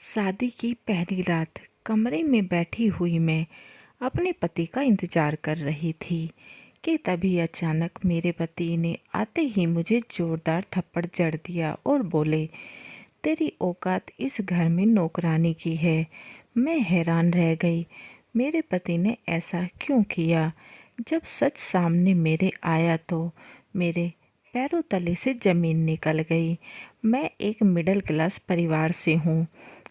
शादी की पहली रात कमरे में बैठी हुई मैं अपने पति का इंतजार कर रही थी कि तभी अचानक मेरे पति ने आते ही मुझे जोरदार थप्पड़ जड़ दिया और बोले, तेरी औकात इस घर में नौकरानी की है। मैं हैरान रह गई। मेरे पति ने ऐसा क्यों किया? जब सच सामने मेरे आया तो मेरे पैरों तले से ज़मीन निकल गई। मैं एक मिडिल क्लास परिवार से हूँ।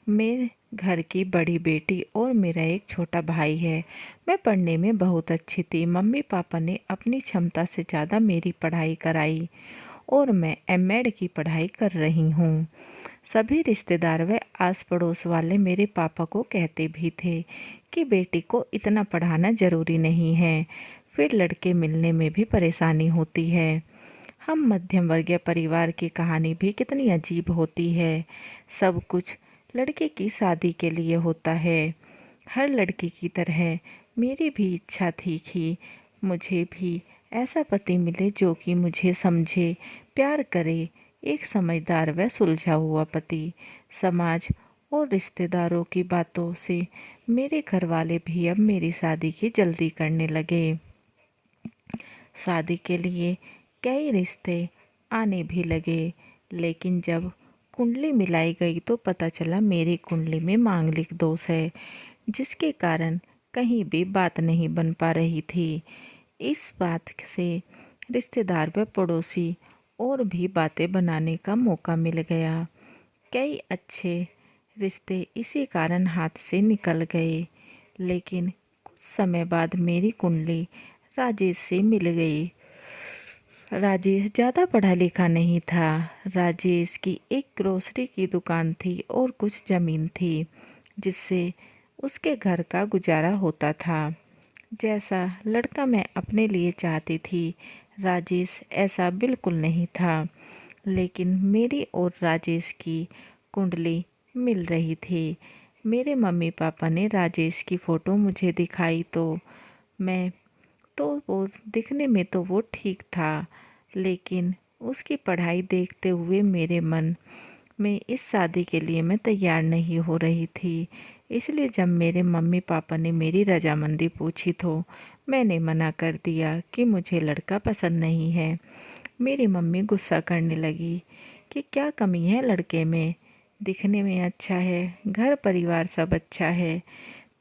मेरे घर की बड़ी बेटी और मेरा एक छोटा भाई है। मैं पढ़ने में बहुत अच्छी थी। मम्मी पापा ने अपनी क्षमता से ज़्यादा मेरी पढ़ाई कराई और मैं एमएड की पढ़ाई कर रही हूँ। सभी रिश्तेदार व आस पड़ोस वाले मेरे पापा को कहते भी थे कि बेटी को इतना पढ़ाना ज़रूरी नहीं है, फिर लड़के मिलने में भी परेशानी होती है। हम मध्यम वर्गीय परिवार की कहानी भी कितनी अजीब होती है। सब कुछ लड़के की शादी के लिए होता है। हर लड़की की तरह मेरी भी इच्छा थी कि मुझे भी ऐसा पति मिले जो कि मुझे समझे, प्यार करे, एक समझदार व सुलझा हुआ पति। समाज और रिश्तेदारों की बातों से मेरे घर वाले भी अब मेरी शादी की जल्दी करने लगे। शादी के लिए कई रिश्ते आने भी लगे, लेकिन जब कुंडली मिलाई गई तो पता चला मेरी कुंडली में मांगलिक दोष है, जिसके कारण कहीं भी बात नहीं बन पा रही थी। इस बात से रिश्तेदार व पड़ोसी और भी बातें बनाने का मौका मिल गया। कई अच्छे रिश्ते इसी कारण हाथ से निकल गए, लेकिन कुछ समय बाद मेरी कुंडली राजेश से मिल गई। राजेश ज़्यादा पढ़ा लिखा नहीं था। राजेश की एक ग्रोसरी की दुकान थी और कुछ ज़मीन थी, जिससे उसके घर का गुजारा होता था। जैसा लड़का मैं अपने लिए चाहती थी, राजेश ऐसा बिल्कुल नहीं था। लेकिन मेरी और राजेश की कुंडली मिल रही थी। मेरे मम्मी पापा ने राजेश की फ़ोटो मुझे दिखाई तो वो दिखने में तो वो ठीक था, लेकिन उसकी पढ़ाई देखते हुए मेरे मन में इस शादी के लिए मैं तैयार नहीं हो रही थी। इसलिए जब मेरे मम्मी पापा ने मेरी रजामंदी पूछी तो मैंने मना कर दिया कि मुझे लड़का पसंद नहीं है। मेरी मम्मी गुस्सा करने लगी कि क्या कमी है लड़के में, दिखने में अच्छा है, घर परिवार सब अच्छा है,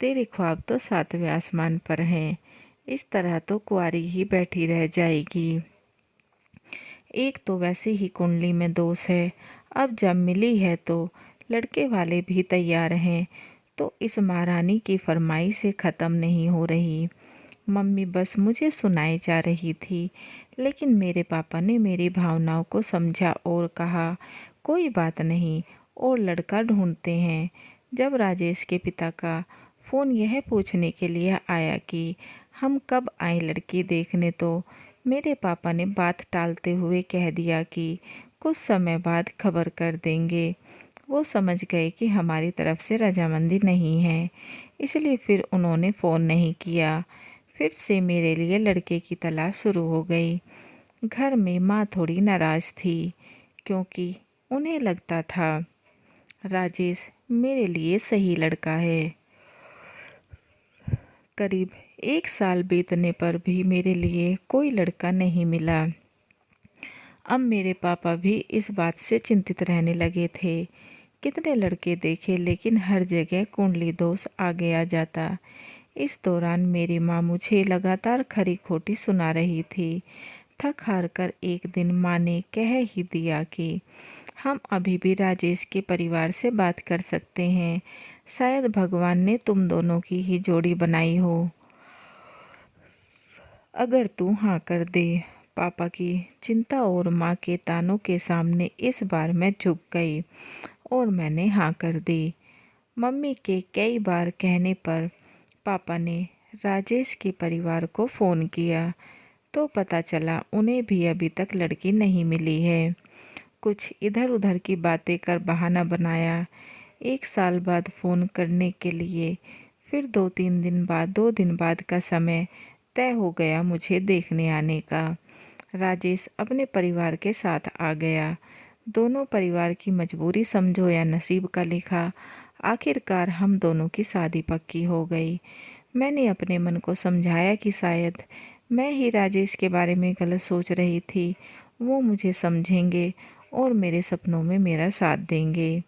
तेरे ख्वाब तो सातवें आसमान पर हैं, इस तरह तो कुंवारी ही बैठी रह जाएगी। एक तो वैसे ही कुंडली में दोष है, अब जब मिली है तो लड़के वाले भी तैयार हैं, तो इस महारानी की फरमाइश से ख़त्म नहीं हो रही। मम्मी बस मुझे सुनाई जा रही थी, लेकिन मेरे पापा ने मेरी भावनाओं को समझा और कहा, कोई बात नहीं, और लड़का ढूंढते हैं। जब राजेश के पिता का फ़ोन यह पूछने के लिए आया कि हम कब आए लड़की देखने, तो मेरे पापा ने बात टालते हुए कह दिया कि कुछ समय बाद खबर कर देंगे। वो समझ गए कि हमारी तरफ से रजामंदी नहीं है, इसलिए फिर उन्होंने फ़ोन नहीं किया। फिर से मेरे लिए लड़के की तलाश शुरू हो गई। घर में माँ थोड़ी नाराज़ थी, क्योंकि उन्हें लगता था राजेश मेरे लिए सही लड़का है। करीब 1 साल बीतने पर भी मेरे लिए कोई लड़का नहीं मिला। अब मेरे पापा भी इस बात से चिंतित रहने लगे थे। कितने लड़के देखे, लेकिन हर जगह कुंडली दोष आगे आ जाता। इस दौरान मेरी माँ मुझे लगातार खरी खोटी सुना रही थी। थक हार कर एक दिन माँ ने कह ही दिया कि हम अभी भी राजेश के परिवार से बात कर सकते हैं। शायद भगवान ने तुम दोनों की ही जोड़ी बनाई हो, अगर तू हाँ कर दे। पापा की चिंता और माँ के तानों के सामने इस बार मैं झुक गई और मैंने हाँ कर दी। मम्मी के कई बार कहने पर पापा ने राजेश के परिवार को फ़ोन किया, तो पता चला उन्हें भी अभी तक लड़की नहीं मिली है। कुछ इधर उधर की बातें कर बहाना बनाया। 1 साल बाद फ़ोन करने के लिए फिर 2 दिन बाद का समय तय हो गया मुझे देखने आने का। राजेश अपने परिवार के साथ आ गया। दोनों परिवार की मजबूरी समझो या नसीब का लिखा, आखिरकार हम दोनों की शादी पक्की हो गई। मैंने अपने मन को समझाया कि शायद मैं ही राजेश के बारे में गलत सोच रही थी। वो मुझे समझेंगे और मेरे सपनों में मेरा साथ देंगे।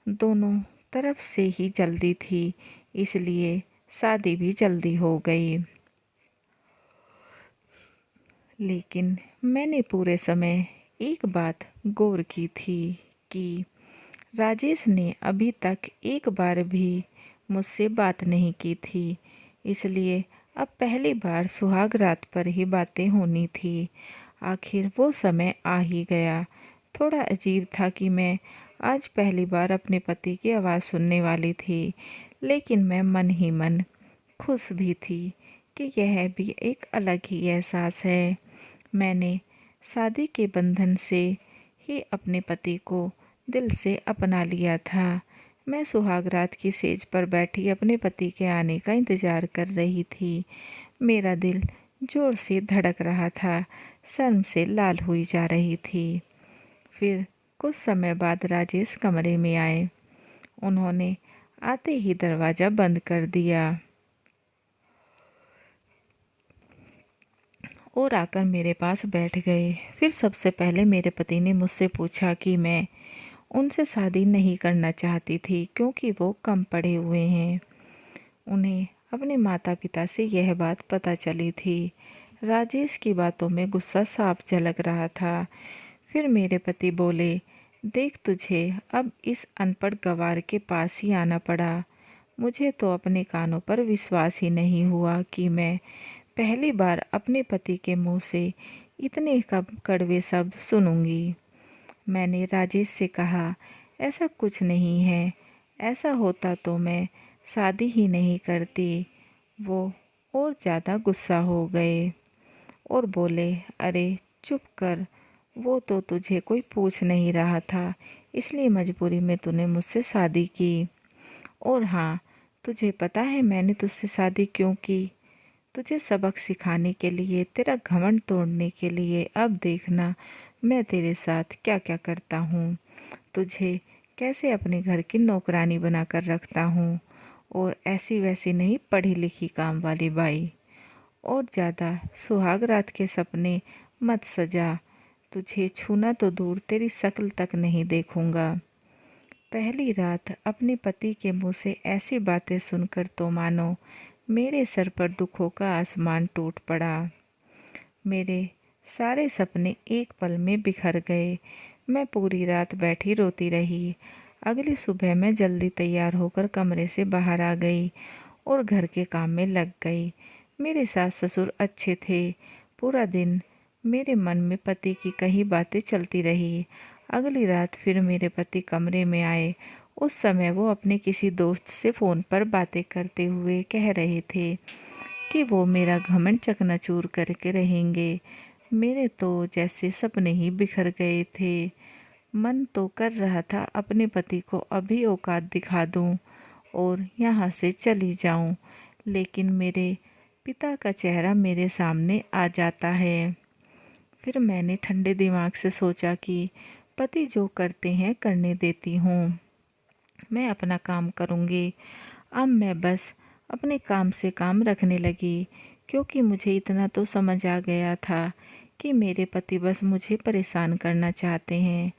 दोनों तरफ से ही जल्दी थी, इसलिए शादी भी जल्दी हो गई। लेकिन मैंने पूरे समय एक बात गौर की थी कि राजेश ने अभी तक एक बार भी मुझसे बात नहीं की थी, इसलिए अब पहली बार सुहाग रात पर ही बातें होनी थी। आखिर वो समय आ ही गया। थोड़ा अजीब था कि मैं आज पहली बार अपने पति की आवाज़ सुनने वाली थी, लेकिन मैं मन ही मन खुश भी थी कि यह भी एक अलग ही एहसास है। मैंने शादी के बंधन से ही अपने पति को दिल से अपना लिया था। मैं सुहागरात की सेज पर बैठी अपने पति के आने का इंतज़ार कर रही थी। मेरा दिल जोर से धड़क रहा था, शर्म से लाल हुई जा रही थी। फिर कुछ समय बाद राजेश कमरे में आए। उन्होंने आते ही दरवाज़ा बंद कर दिया और आकर मेरे पास बैठ गए। फिर सबसे पहले मेरे पति ने मुझसे पूछा कि मैं उनसे शादी नहीं करना चाहती थी क्योंकि वो कम पढ़े हुए हैं। उन्हें अपने माता पिता से यह बात पता चली थी। राजेश की बातों में गुस्सा साफ झलक रहा था। फिर मेरे पति बोले, देख तुझे अब इस अनपढ़ गंवार के पास ही आना पड़ा। मुझे तो अपने कानों पर विश्वास ही नहीं हुआ कि मैं पहली बार अपने पति के मुंह से इतने कड़वे शब्द सुनूंगी। मैंने राजेश से कहा, ऐसा कुछ नहीं है, ऐसा होता तो मैं शादी ही नहीं करती। वो और ज़्यादा गुस्सा हो गए और बोले, अरे चुप कर, वो तो तुझे कोई पूछ नहीं रहा था, इसलिए मजबूरी में तूने मुझसे शादी की। और हाँ, तुझे पता है मैंने तुझसे शादी क्यों की? तुझे सबक सिखाने के लिए, तेरा घमंड तोड़ने के लिए। अब देखना मैं तेरे साथ क्या क्या करता हूँ। तुझे कैसे अपने घर की नौकरानी बनाकर रखता हूँ, और ऐसी वैसी नहीं, पढ़ी लिखी काम वाली बाई। और ज़्यादा सुहाग रात के सपने मत सजा। तुझे छूना तो दूर, तेरी शक्ल तक नहीं देखूंगा। पहली रात अपने पति के मुंह से ऐसी बातें सुनकर तो मानो मेरे सर पर दुखों का आसमान टूट पड़ा। मेरे सारे सपने एक पल में बिखर गए। मैं पूरी रात बैठी रोती रही। अगली सुबह मैं जल्दी तैयार होकर कमरे से बाहर आ गई और घर के काम में लग गई। मेरे सास ससुर अच्छे थे। पूरा दिन मेरे मन में पति की कई बातें चलती रही। अगली रात फिर मेरे पति कमरे में आए। उस समय वो अपने किसी दोस्त से फ़ोन पर बातें करते हुए कह रहे थे कि वो मेरा घमंड चकनाचूर करके रहेंगे। मेरे तो जैसे सपने ही बिखर गए थे। मन तो कर रहा था अपने पति को अभी औकात दिखा दूं और यहाँ से चली जाऊं, लेकिन मेरे पिता का चेहरा मेरे सामने आ जाता है। फिर मैंने ठंडे दिमाग से सोचा कि पति जो करते हैं करने देती हूँ, मैं अपना काम करूँगी। अब मैं बस अपने काम से काम रखने लगी, क्योंकि मुझे इतना तो समझ आ गया था कि मेरे पति बस मुझे परेशान करना चाहते हैं,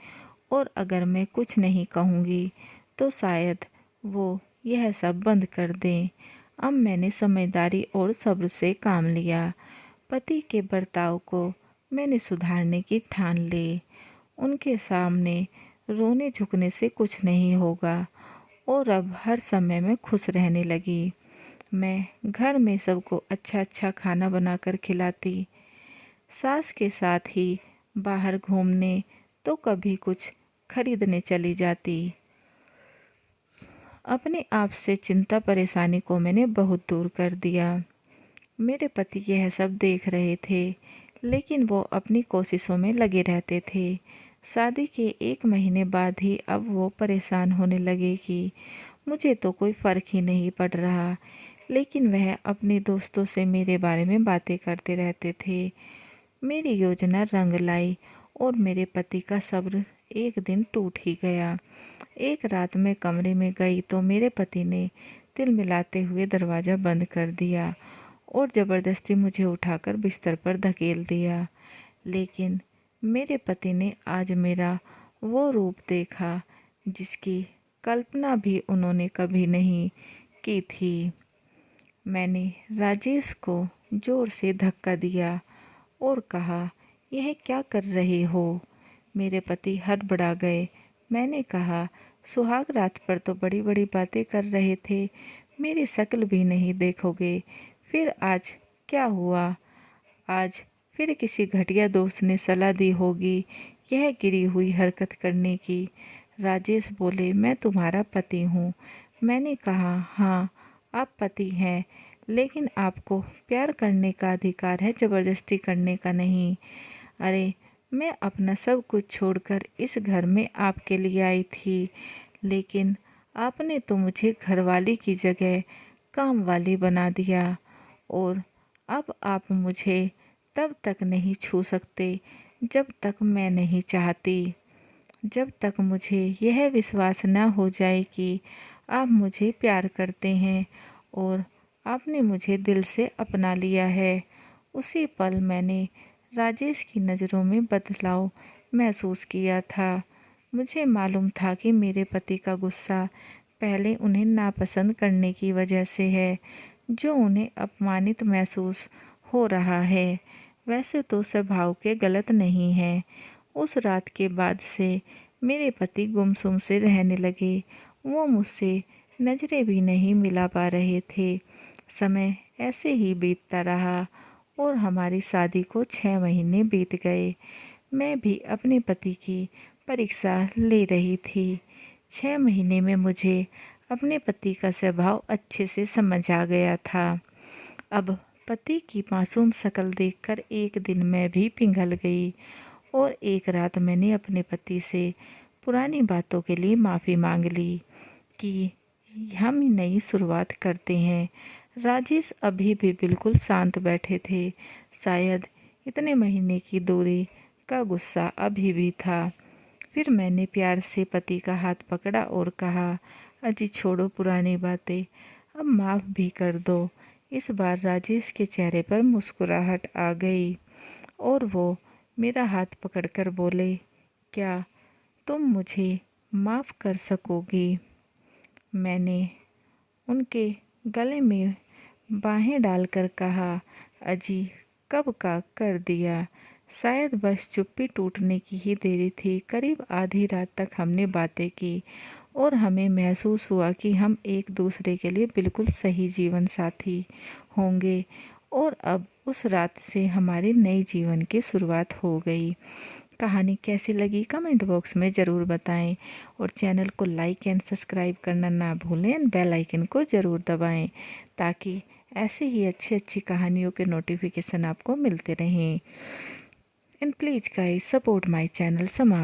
और अगर मैं कुछ नहीं कहूँगी तो शायद वो यह सब बंद कर दें। अब मैंने समझदारी और सब्र से काम लिया। पति के बर्ताव को मैंने सुधारने की ठान ली। उनके सामने रोने झुकने से कुछ नहीं होगा, और अब हर समय मैं खुश रहने लगी। मैं घर में सबको अच्छा अच्छा खाना बनाकर खिलाती, सास के साथ ही बाहर घूमने तो कभी कुछ खरीदने चली जाती। अपने आप से चिंता परेशानी को मैंने बहुत दूर कर दिया। मेरे पति यह सब देख रहे थे, लेकिन वो अपनी कोशिशों में लगे रहते थे। शादी के 1 महीने बाद ही अब वो परेशान होने लगे कि मुझे तो कोई फ़र्क ही नहीं पड़ रहा, लेकिन वह अपने दोस्तों से मेरे बारे में बातें करते रहते थे। मेरी योजना रंग लाई और मेरे पति का सब्र एक दिन टूट ही गया। एक रात मैं कमरे में गई तो मेरे पति ने तिलमिलाते हुए दरवाज़ा बंद कर दिया और ज़बरदस्ती मुझे उठाकर बिस्तर पर धकेल दिया। लेकिन मेरे पति ने आज मेरा वो रूप देखा जिसकी कल्पना भी उन्होंने कभी नहीं की थी। मैंने राजेश को ज़ोर से धक्का दिया और कहा, यह क्या कर रहे हो? मेरे पति हड़बड़ा गए। मैंने कहा, सुहाग रात पर तो बड़ी बड़ी बातें कर रहे थे, मेरी शक्ल भी नहीं देखोगे, फिर आज क्या हुआ? आज फिर किसी घटिया दोस्त ने सलाह दी होगी यह गिरी हुई हरकत करने की। राजेश बोले, मैं तुम्हारा पति हूँ। मैंने कहा, हाँ आप पति हैं, लेकिन आपको प्यार करने का अधिकार है, ज़बरदस्ती करने का नहीं। अरे मैं अपना सब कुछ छोड़कर इस घर में आपके लिए आई थी, लेकिन आपने तो मुझे घरवाली की जगह काम वाली बना दिया और अब आप मुझे तब तक नहीं छू सकते जब तक मैं नहीं चाहती। जब तक मुझे यह विश्वास न हो जाए कि आप मुझे प्यार करते हैं और आपने मुझे दिल से अपना लिया है। उसी पल मैंने राजेश की नज़रों में बदलाव महसूस किया था। मुझे मालूम था कि मेरे पति का गुस्सा पहले उन्हें नापसंद करने की वजह से है, जो उन्हें अपमानित महसूस हो रहा है। वैसे तो स्वभाव के गलत नहीं है। उस रात के बाद से मेरे पति गुमसुम से रहने लगे। वो मुझसे नज़रें भी नहीं मिला पा रहे थे। समय ऐसे ही बीतता रहा और हमारी शादी को 6 महीने बीत गए। मैं भी अपने पति की परीक्षा ले रही थी। 6 महीने में मुझे अपने पति का स्वभाव अच्छे से समझ आ गया था। अब पति की मासूम शक्ल देखकर एक दिन मैं भी पिघल गई और एक रात मैंने अपने पति से पुरानी बातों के लिए माफ़ी मांग ली कि हम नई शुरुआत करते हैं। राजेश अभी भी बिल्कुल शांत बैठे थे। शायद इतने महीने की दूरी का गुस्सा अभी भी था। फिर मैंने प्यार से पति का हाथ पकड़ा और कहा, अजी छोड़ो पुरानी बातें, अब माफ़ भी कर दो। इस बार राजेश के चेहरे पर मुस्कुराहट आ गई और वो मेरा हाथ पकड़कर बोले, क्या तुम मुझे माफ़ कर सकोगी? मैंने उनके गले में बाहें डालकर कहा, अजी कब का कर दिया। शायद बस चुप्पी टूटने की ही देरी थी। करीब आधी रात तक हमने बातें की और हमें महसूस हुआ कि हम एक दूसरे के लिए बिल्कुल सही जीवन साथी होंगे और अब उस रात से हमारे नए जीवन की शुरुआत हो गई। कहानी कैसी लगी कमेंट बॉक्स में ज़रूर बताएं और चैनल को लाइक एंड सब्सक्राइब करना ना भूलें एंड बेल आइकन को ज़रूर दबाएं ताकि ऐसे ही अच्छी कहानियों के नोटिफिकेशन आपको मिलते रहें। And please guys support my channel समा